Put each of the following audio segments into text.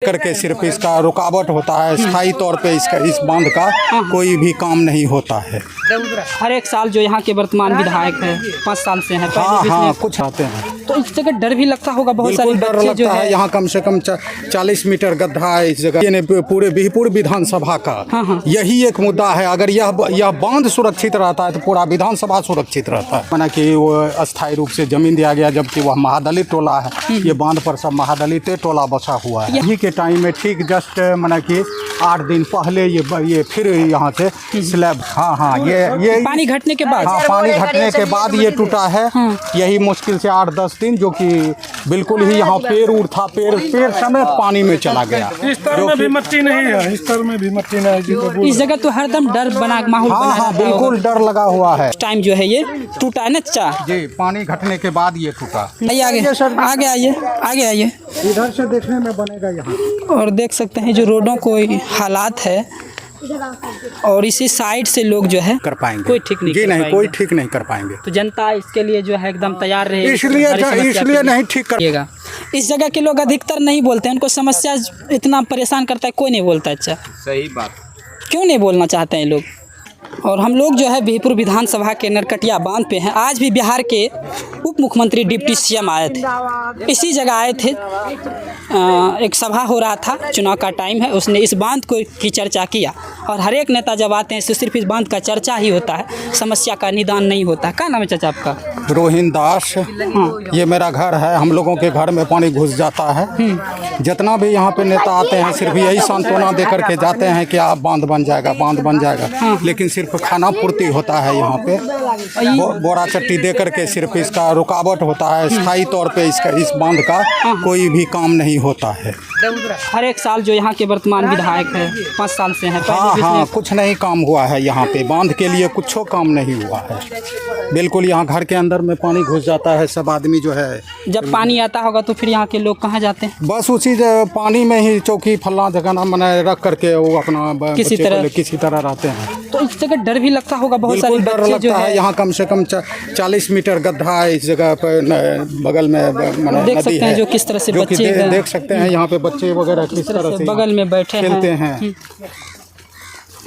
करके सिर्फ इसका रुकावट होता है, स्थायी तौर पे इस बांध का कोई भी काम नहीं होता है। हर एक साल जो यहाँ के वर्तमान विधायक है 5 साल से हैं, हाँ कुछ आते हैं तो इस जगह डर भी लगता होगा, बहुत सारे बिल्कुल डर बच्चे जो लगता है। है यहाँ कम से कम 40 मीटर गड्ढा है इस जगह। ये पूरे बिहपुर विधानसभा का यही एक मुद्दा है। अगर यह बांध सुरक्षित रहता है तो पूरा विधानसभा सुरक्षित रहता है। माना कि वो अस्थायी रूप से जमीन दिया गया, जबकि वह महादलित टोला है। ये बांध पर सब महादलित टोला बसा हुआ है। यही के टाइम में ठीक जस्ट माना कि 8 दिन पहले ये फिर यहाँ से स्लैब ये पानी घटने के बाद पानी घटने के बाद ये टूटा है। यही मुश्किल से 8-10 दिन, जो कि बिल्कुल ही यहाँ पेड़ उड़ था, पेड़ समेत पानी में चला गया। इस तरह में भी मट्टी नहीं है, इस तरह में भी मट्टी नहीं है। इस जगह तो हरदम डर बना माहौल बना रहता होगा। बिल्कुल डर लगा हुआ है। टाइम जो है ये टूटा है ना चा जी, पानी घटने के बाद ये टूटा। नहीं आगे आइए इधर से देखने में बनेगा यहाँ। और देख सकते हैं जो रोडों को हालात है, और इसी साइड से लोग जो है कर पाएंगे, कोई ठीक नहीं जी कर नहीं, पाएंगे। कोई ठीक नहीं कर पाएंगे। तो जनता इसके लिए जो है एकदम तैयार रहे, इसलिए नहीं ठीक करिएगा। इस जगह के लोग अधिकतर नहीं बोलते हैं, उनको समस्या इतना परेशान करता है, कोई नहीं बोलता। अच्छा, सही बात, क्यों नहीं बोलना चाहते हैं लोग? और हम लोग जो है बिहपुर विधानसभा के नरकटिया बांध पे हैं। आज भी बिहार के उप मुख्यमंत्री डिप्टी सीएम आए थे, इसी जगह आए थे। एक सभा हो रहा था, चुनाव का टाइम है, उसने इस बांध की चर्चा किया। और हर एक नेता जब आते हैं तो सिर्फ इस बांध का चर्चा ही होता है, समस्या का निदान नहीं होता। क्या नाम है चाचा आपका? रोहिन दास। ये मेरा घर है। हम लोगों के घर में पानी घुस जाता है। जितना भी यहाँ पे नेता आते हैं सिर्फ यही सांत्वना दे करके जाते हैं कि आप बांध बन जाएगा, लेकिन सिर्फ खाना पूर्ति होता है यहाँ पे। बोरा चट्टी दे करके सिर्फ इसका रुकावट होता है, स्थायी तौर पे इस बांध का कोई भी काम नहीं होता है। हर एक साल जो यहाँ के वर्तमान विधायक है 5 साल से हैं, कुछ नहीं काम हुआ है यहाँ पे। बांध के लिए कुछ काम नहीं हुआ है। बिल्कुल यहाँ घर के अंदर में पानी घुस जाता है। सब आदमी जो है, जब पानी आता होगा तो फिर यहाँ के लोग कहाँ जाते हैं? बस उसी पानी में ही चौकी फल्ला जगह मैंने रख करके वो अपना किसी तरह रहते हैं। तो इस जगह डर भी लगता होगा, बहुत सारे डर बच्चे जो लगता है। यहाँ कम से कम 40 मीटर गड्ढा है इस जगह पर, बगल में देख सकते हैं जो किस तरह से बच्चे देख सकते हैं यहाँ पे बच्चे वगैरह किस तरह से बगल में बैठे खेलते हैं।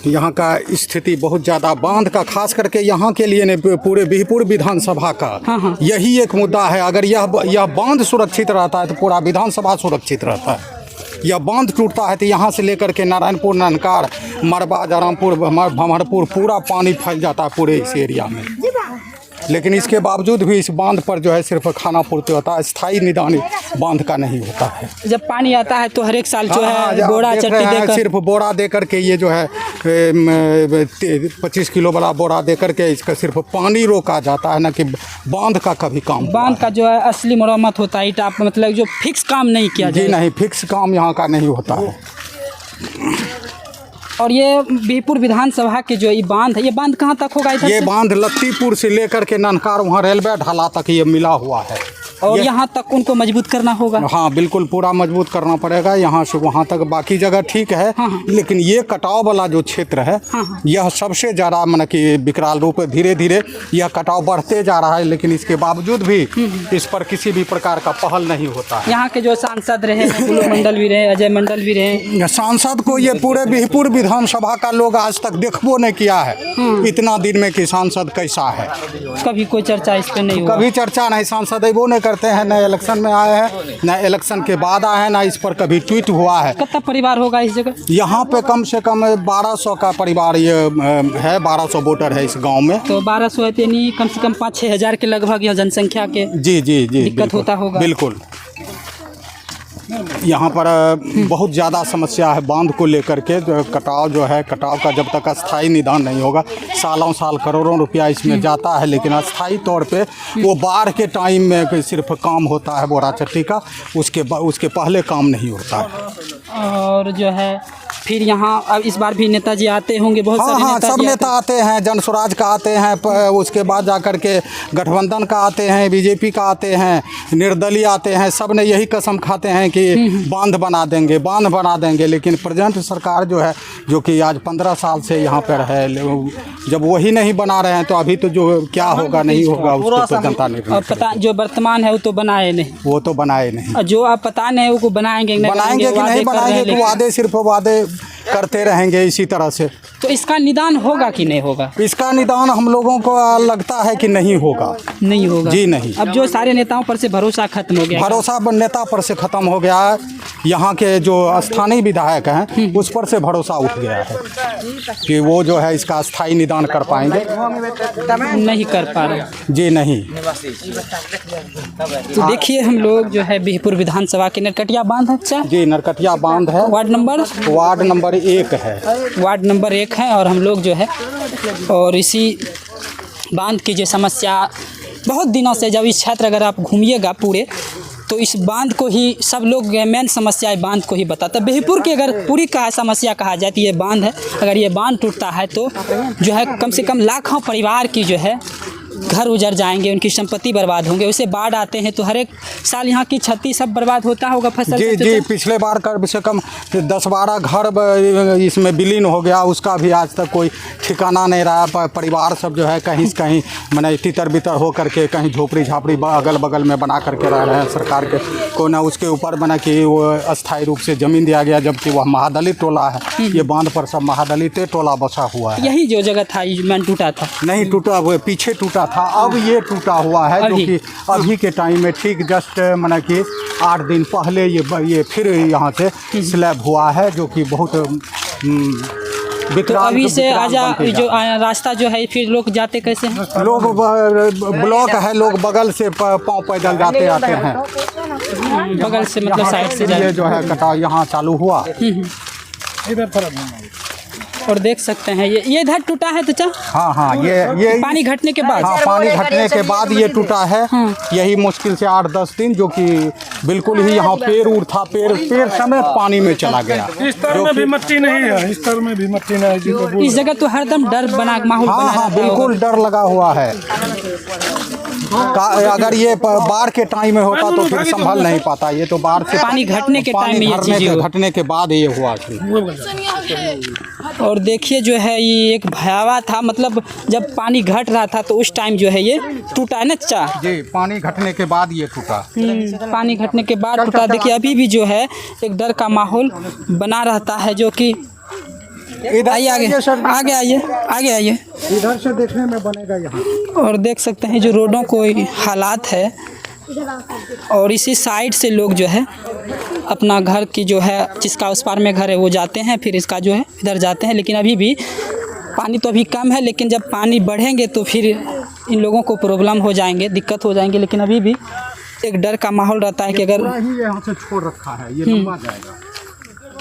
यहाँ का स्थिति बहुत ज़्यादा बांध का, खास करके यहाँ के लिए पूरे बिहपुर विधानसभा का यही एक मुद्दा है। अगर यह बांध सुरक्षित रहता है तो पूरा विधानसभा सुरक्षित रहता है। यह बांध टूटता है तो यहाँ से लेकर के नारायणपुर, ननकार, मरबा, जरामपुर, भमरपुर पूरा पानी फैल जाता है पूरे इस एरिया में। लेकिन इसके बावजूद भी इस बांध पर जो है सिर्फ खाना पूर्ति होता है, स्थायी निदान बांध का नहीं होता है। जब पानी आता है तो हर एक साल जो है बोरा चट्टी देकर, सिर्फ बोरा दे करके ये जो है 25 किलो वाला बोरा दे करके इसका सिर्फ पानी रोका जाता है, ना कि बांध का कभी काम। बांध का जो है असली मरम्मत होता है, ईटा मतलब जो फिक्स काम नहीं किया जाए। जी नहीं, फिक्स काम यहाँ का नहीं होता है। और ये बिहपुर विधानसभा के जो ये बांध है, ये बांध कहाँ तक होगा? ये बांध लत्तीपुर से लेकर के ननकार वहाँ रेलवे ढाला तक ये मिला हुआ है। और यहाँ तक उनको मजबूत करना होगा। हाँ बिल्कुल, पूरा मजबूत करना पड़ेगा। यहाँ से वहाँ तक बाकी जगह ठीक है। लेकिन ये कटाव वाला जो क्षेत्र है यह सबसे ज़्यादा मतलब कि विकराल रूप है। धीरे धीरे यह कटाव बढ़ते जा रहा है, लेकिन इसके बावजूद भी इस पर किसी भी प्रकार का पहल नहीं होता है। यहाँ के जो सांसद रहे, फूलो मंडल भी रहे, अजय मंडल भी रहे, सांसद को ये पूरे बिहपुर विधानसभा का लोग आज तक देखबो नहीं किया है इतना दिन में कि सांसद कैसा है। कभी कोई चर्चा इस पर नहीं हुआ। कभी चर्चा नहीं, सांसद वो नहीं करते हैं। न इलेक्शन में आए हैं, न इलेक्शन के बाद आए हैं, ना इस पर कभी ट्वीट हुआ है। कितना परिवार होगा इस जगह? यहाँ पे कम से कम 1200 का परिवार ये है, 1200 वोटर है इस गांव में। तो 1200 है, यानी कम से कम 5-6 हज़ार के लगभग यहाँ जनसंख्या के जी दिक्कत होता होगा। बिल्कुल यहाँ पर बहुत ज़्यादा समस्या है बांध को लेकर के। कटाव जो है, कटाव का जब तक अस्थायी निदान नहीं होगा, सालों साल करोड़ों रुपया इसमें जाता है, लेकिन अस्थायी तौर पे वो बाढ़ के टाइम में सिर्फ काम होता है बोरा चट्टी का, उसके पहले काम नहीं होता है। और जो है फिर यहाँ अब इस बार भी नेताजी आते होंगे, बहुत हाँ सारे हाँ, नेताजी सब नेता आते हैं, जन स्वराज का आते हैं, उसके बाद जा कर के गठबंधन का आते हैं, बीजेपी का आते हैं, निर्दलीय आते हैं। सब ने यही कसम खाते हैं कि बांध बना देंगे, बांध बना देंगे। लेकिन प्रेजेंट सरकार जो है, जो कि आज 15 साल से यहाँ पर है, जब वही नहीं बना रहे हैं तो अभी तो जो क्या होगा नहीं होगा उसको तो जनता नहीं और पता जो वर्तमान है वो तो बनाए नहीं, वो तो बनाए नहीं। और जो आप पता नहीं वो बनाएंगे कि नहीं बनाएंगे कि वादे सिर्फ वादे करते रहेंगे इसी तरह से। तो इसका निदान होगा कि नहीं होगा? इसका निदान हम लोगों को लगता है कि नहीं होगा। नहीं होगा जी नहीं। अब जो सारे नेताओं पर से भरोसा खत्म हो गया, भरोसा नेता पर से खत्म हो गया है। यहाँ के जो स्थानीय विधायक हैं उस पर से भरोसा उठ गया है कि वो जो है इसका स्थायी निदान कर पाएंगे। नहीं कर पा रहे जी नहीं। तो देखिए हम लोग जो है बिहपुर विधानसभा के नरकटिया बांध है। अच्छा, जी नरकटिया बांध है, वार्ड नंबर 1 है। वार्ड नंबर 1 है। और हम लोग जो है और इसी बांध की जो समस्या बहुत दिनों से, जब इस क्षेत्र अगर आप घूमिएगा पूरे, तो इस बांध को ही सब लोग मेन समस्या बांध को ही बताता है। बिहपुर की अगर पूरी का समस्या कहा जाए तो ये बांध है। अगर ये बांध टूटता है तो जो है कम से कम लाखों परिवार की जो है घर उजड़ जाएंगे, उनकी संपत्ति बर्बाद होंगे। वैसे बाढ़ आते हैं तो हर एक साल यहाँ की क्षति सब बर्बाद होता होगा फसल। जी जी, पिछले बार कम से कम 10-12 घर इसमें विलीन हो गया, उसका भी आज तक कोई ठिकाना नहीं रहा। परिवार सब जो है कहीं से कहीं मैंने तितर बितर हो करके कहीं झोपड़ी झापड़ी अगल बगल में बना करके रह रहे हैं। सरकार के को ना उसके ऊपर बना कि वो अस्थायी रूप से ज़मीन दिया गया, जबकि वह महादलित टोला है। ये बांध पर सब महादलित टोला बसा हुआ है। यही जो जगह था मैंने टूटा था, नहीं टूटा, वो पीछे टूटा था, अब ये टूटा हुआ है। जो कि अभी के टाइम में ठीक जस्ट मैंने कि 8 दिन पहले ये फिर यहाँ से स्लैब हुआ है, जो कि बहुत तो अभी से आजा जो रास्ता जो है फिर लोग जाते कैसे हैं? लोग ब्लॉक है, लोग बगल से पाँव पैदल जाते आते हैं। बगल से मतलब साइड से ये जो है कटाव यहाँ चालू हुआ। और देख सकते हैं ये इधर टूटा है तो हाँ हाँ, ये पानी घटने के बाद, हाँ पानी घटने के बाद ये टूटा है। यही मुश्किल से 8-10 दिन, जो कि बिल्कुल ही यहाँ पेड़ उड़ था, पेड़ समेत पानी में चला गया। इस तरह में भी मट्टी नहीं है, इस तरह में भी मट्टी नहीं है। इस जगह तो हरदम डर बना माहौल बना हाँ हाँ, बिल्कुल डर लगा हुआ है। अगर ये बाढ़ के टाइम में होता तो फिर संभल नहीं पाता। ये तो बाढ़ से पानी घटने के टाइम में घटने के बाद ये हुआ। और देखिए जो है ये एक भयावह था, मतलब जब पानी घट रहा था तो उस टाइम जो है ये टूटा है ना चा जी, पानी घटने के बाद ये टूटा। पानी घटने के बाद टूटा। देखिए अभी भी जो है एक डर का माहौल बना रहता है, जो कि आइए आगे आइए इधर से देखने में बनेगा यहाँ। और देख सकते हैं जो रोडों को हालात है, और इसी साइड से लोग जो है अपना घर की जो है जिसका उस पार में घर है वो जाते हैं, फिर इसका जो है इधर जाते हैं। लेकिन अभी भी पानी तो अभी कम है, लेकिन जब पानी बढ़ेंगे तो फिर इन लोगों को प्रॉब्लम हो जाएंगे, दिक्कत हो जाएंगे। लेकिन अभी भी एक डर का माहौल रहता है कि अगर यहाँ से छोड़ रखा है, ये लंबा जाएगा,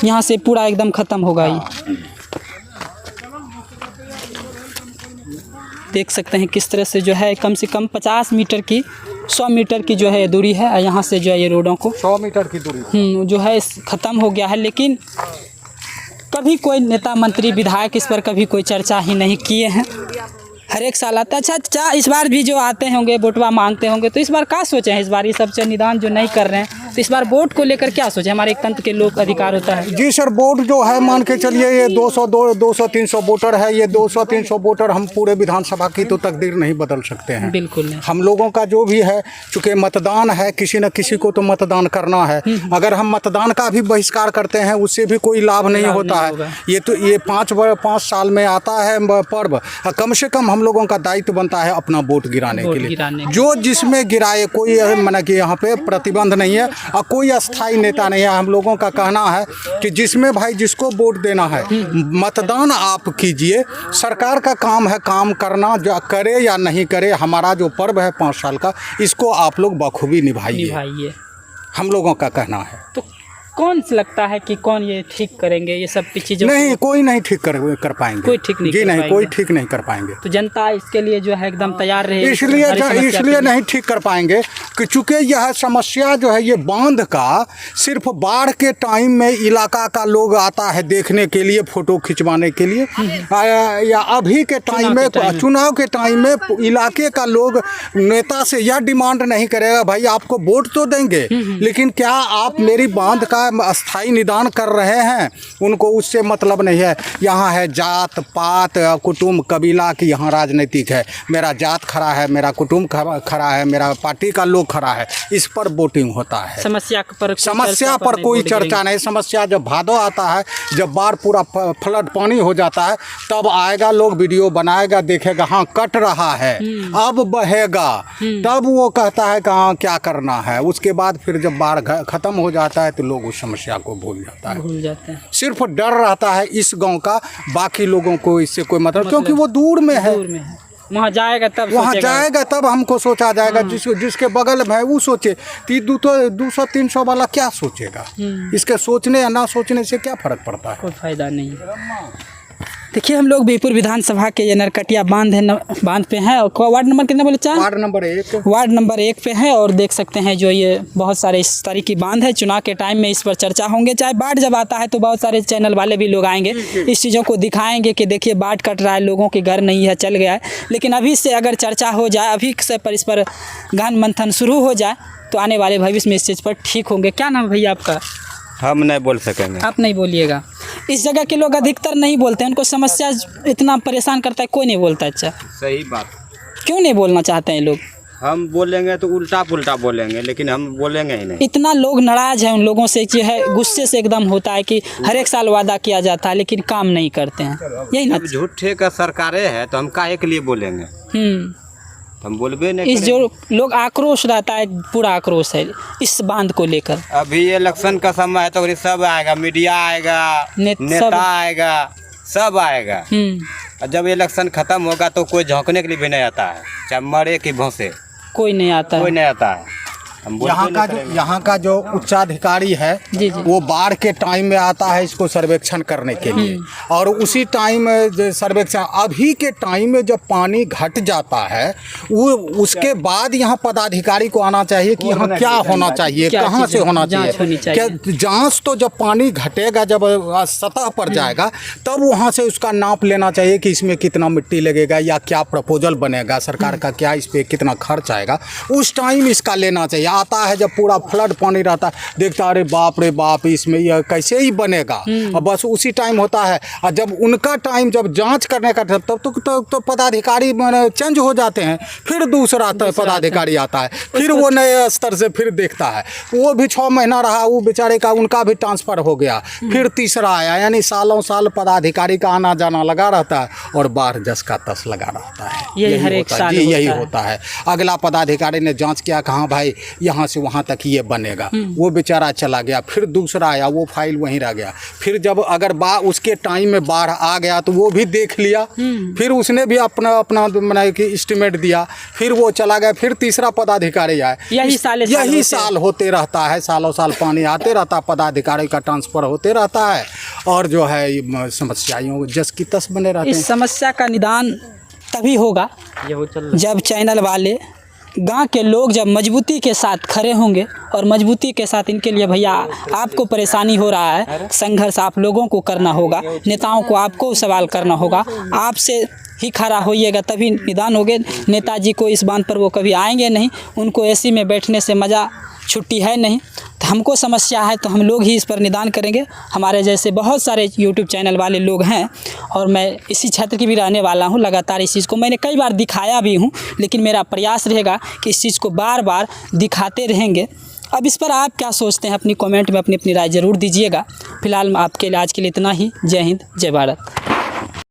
यहाँ से पूरा एकदम ख़त्म होगा। ये देख सकते हैं किस तरह से जो है कम से कम 50 मीटर की 100 मीटर की जो है दूरी है यहाँ से, जो है ये रोडों को 100 मीटर की दूरी जो है ख़त्म हो गया है। लेकिन कभी कोई नेता मंत्री विधायक इस पर कभी कोई चर्चा ही नहीं किए हैं। हर एक साल आता है। अच्छा इस बार भी जो आते होंगे वोटवा मांगते होंगे, तो इस बार क्या सोचे हैं? इस बार ये सब निदान जो नहीं कर रहे हैं, तो इस बार वोट को लेकर क्या सोचे? हमारे एक तंत्र के लोक अधिकार होता है। जी सर, वोट जो है मान के चलिए ये 200-300 वोटर है। ये 200-300 वोटर हम पूरे विधानसभा की तो तकदीर नहीं बदल सकते हैं। बिल्कुल नहीं। हम लोगों का जो भी है, चूँकि मतदान है, किसी न किसी को तो मतदान करना है। अगर हम मतदान का भी बहिष्कार करते हैं उससे भी कोई लाभ नहीं होता है। ये 5 साल में आता है पर्व, कम से कम हम लोगों का दायित्व बनता है अपना वोट गिराने के लिए। जो जिसमें गिराए, कोई माना कि यहाँ पे प्रतिबंध नहीं है और कोई अस्थाई नेता नहीं है। हम लोगों का कहना है कि जिसमें भाई जिसको वोट देना है मतदान आप कीजिए। सरकार का काम है काम करना, जो करे या नहीं करे, हमारा जो पर्व है 5 साल का, इसको आप लोग बखूबी निभाइए, हम लोगों का कहना है। तो कौन से लगता है कि कौन ये ठीक करेंगे ये सब चीज़ों नहीं, कोई नहीं ठीक कर पाएंगे। कोई ठीक नहीं जी कर नहीं, पाएंगे। कोई ठीक नहीं कर पाएंगे। तो जनता इसके लिए जो है एकदम तैयार रहे, इसलिए नहीं ठीक कर पाएंगे कि चूंकि यह समस्या जो है ये बांध का सिर्फ बाढ़ के टाइम में इलाका का लोग आता है देखने के लिए, फोटो खिंचवाने के लिए, या अभी के टाइम में चुनाव के टाइम में इलाके का लोग नेता से यह डिमांड नहीं करेगा भाई आपको वोट तो देंगे लेकिन क्या आप मेरी बांध का अस्थाई निदान कर रहे हैं। उनको उससे मतलब नहीं है। यहाँ है जात पात कुटुंब कबीला की यहाँ राजनीतिक है। मेरा जात खड़ा है, मेरा कुटुंब खड़ा है, मेरा पार्टी का लोग खड़ा है, इस पर वोटिंग होता है। समस्या पर कोई चर्चा नहीं। समस्या जब भादो आता है, जब बाढ़ पूरा फ्लड पानी हो जाता है, तब आएगा लोग वीडियो बनाएगा, देखेगा हाँ कट रहा है अब बहेगा, तब वो कहता है कि हाँ क्या करना है। उसके बाद फिर जब बाढ़ खत्म हो जाता है तो लोग उस समस्या को भूल जाते हैं। सिर्फ डर रहता है इस गांव का, बाकी लोगों को इससे कोई मतलब क्योंकि वो दूर में है। वहाँ जाएगा तब हमको सोचा जाएगा। जिसके बगल में है वो सोचे। 200-300 वाला क्या सोचेगा। इसके सोचने या ना सोचने से क्या फर्क पड़ता है, कोई फायदा नहीं। देखिए हम लोग बिहपुर विधानसभा के ये नरकटिया बांध पे हैं और वार्ड नंबर कितना बोले? 4 वार्ड नंबर 1 पे है। और देख सकते हैं जो ये बहुत सारे इस तरह की बांध है। चुनाव के टाइम में इस पर चर्चा होंगे, चाहे बाढ़ जब आता है तो बहुत सारे चैनल वाले भी लोग आएंगे, इस चीज़ों को दिखाएंगे कि देखिए बाढ़ कट रहा है, लोगों के घर नहीं है, चल गया है। लेकिन अभी से अगर चर्चा हो जाए, अभी से पर इस पर गहन मंथन शुरू हो जाए तो आने वाले भविष्य में इस चीज़ पर ठीक होंगे। क्या नाम है भैया आपका? हम नहीं बोल सकेंगे। आप नहीं बोलिएगा। इस जगह के लोग अधिकतर नहीं बोलते हैं, उनको समस्या इतना परेशान करता है, कोई नहीं बोलता। अच्छा, सही बात। क्यों नहीं बोलना चाहते हैं लोग? हम बोलेंगे तो उल्टा पुल्टा बोलेंगे, लेकिन हम बोलेंगे ही नहीं। इतना लोग नाराज हैं उन लोगों से, जो है गुस्से से एकदम होता है कि हर एक साल वादा किया जाता है लेकिन काम नहीं करते हैं। यही ना, झूठे का सरकारें है तो हम काहे के लिए बोलेंगे? हम बोलबे नहीं। इस जो लोग आक्रोश रहता है, पूरा आक्रोश है इस बांध को लेकर। अभी इलेक्शन का समय है तो सब आएगा, मीडिया आएगा, नेता आएगा, सब आएगा। और जब इलेक्शन खत्म होगा तो कोई झोंकने के लिए भी नहीं आता है, चाहे मरे कि भौंसे, कोई नहीं आता है। यहाँ का जो उच्चाधिकारी है वो बाढ़ के टाइम में आता है इसको सर्वेक्षण करने के लिए, और उसी टाइम सर्वेक्षण अभी के टाइम में जब पानी घट जाता है वो उसके बाद यहाँ पदाधिकारी को आना चाहिए कि यहाँ क्या होना चाहिए, कहाँ से होना चाहिए। क्या जांच तो जब पानी घटेगा, जब सतह पर जाएगा तब वहाँ से उसका नाप लेना चाहिए कि इसमें कितना मिट्टी लगेगा या क्या प्रपोजल बनेगा, सरकार का क्या इस पर कितना खर्च आएगा, उस टाइम इसका लेना चाहिए। आता है जब पूरा फ्लड पानी रहता है, देखता अरे बाप रे बाप इसमें यह कैसे ही बनेगा, और बस उसी टाइम होता है। और जब उनका टाइम जब जांच करने का तब तो पदाधिकारी चेंज हो जाते हैं, फिर दूसरा पदाधिकारी आता है, फिर वो नए स्तर से फिर देखता है। वो भी 6 महीना रहा, वो बेचारे का उनका भी ट्रांसफ़र हो गया, फिर तीसरा आया, यानी सालों साल पदाधिकारी का आना जाना लगा रहता है और बाढ़ जस का तस लगा रहता है। यही होता है। अगला पदाधिकारी ने जाँच किया, कहाँ भाई यहाँ से वहाँ तक ये बनेगा, वो बेचारा चला गया, फिर दूसरा आया, वो फाइल वहीं रह गया। फिर जब अगर उसके टाइम में बाढ़ आ गया तो वो भी देख लिया, फिर उसने भी अपना मैंने कि एस्टिमेट दिया, फिर वो चला गया, फिर तीसरा पदाधिकारी आया। यही साल होते रहता है, सालों साल पानी आते रहता है, पदाधिकारी का ट्रांसफ़र होते रहता है और जो है समस्याओं जस की तस बने रहते हैं। इस समस्या का निदान तभी होगा जब चैनल वाले, गांव के लोग जब मजबूती के साथ खड़े होंगे। और मजबूती के साथ इनके लिए भैया आपको परेशानी हो रहा है, संघर्ष आप लोगों को करना होगा, नेताओं को आपको सवाल करना होगा, आपसे ही खड़ा होइएगा तभी निदान होगे। नेताजी को इस बांध पर वो कभी आएंगे नहीं, उनको एसी में बैठने से मज़ा छुट्टी है नहीं। तो हमको समस्या है तो हम लोग ही इस पर निदान करेंगे। हमारे जैसे बहुत सारे यूट्यूब चैनल वाले लोग हैं और मैं इसी क्षेत्र की भी रहने वाला हूं। लगातार इस चीज़ को मैंने कई बार दिखाया भी हूं, लेकिन मेरा प्रयास रहेगा कि इस चीज़ को बार बार दिखाते रहेंगे। अब इस पर आप क्या सोचते हैं, अपनी कमेंट में अपनी राय ज़रूर दीजिएगा। फिलहाल आपके लिए आज के लिए इतना ही। जय हिंद, जय भारत।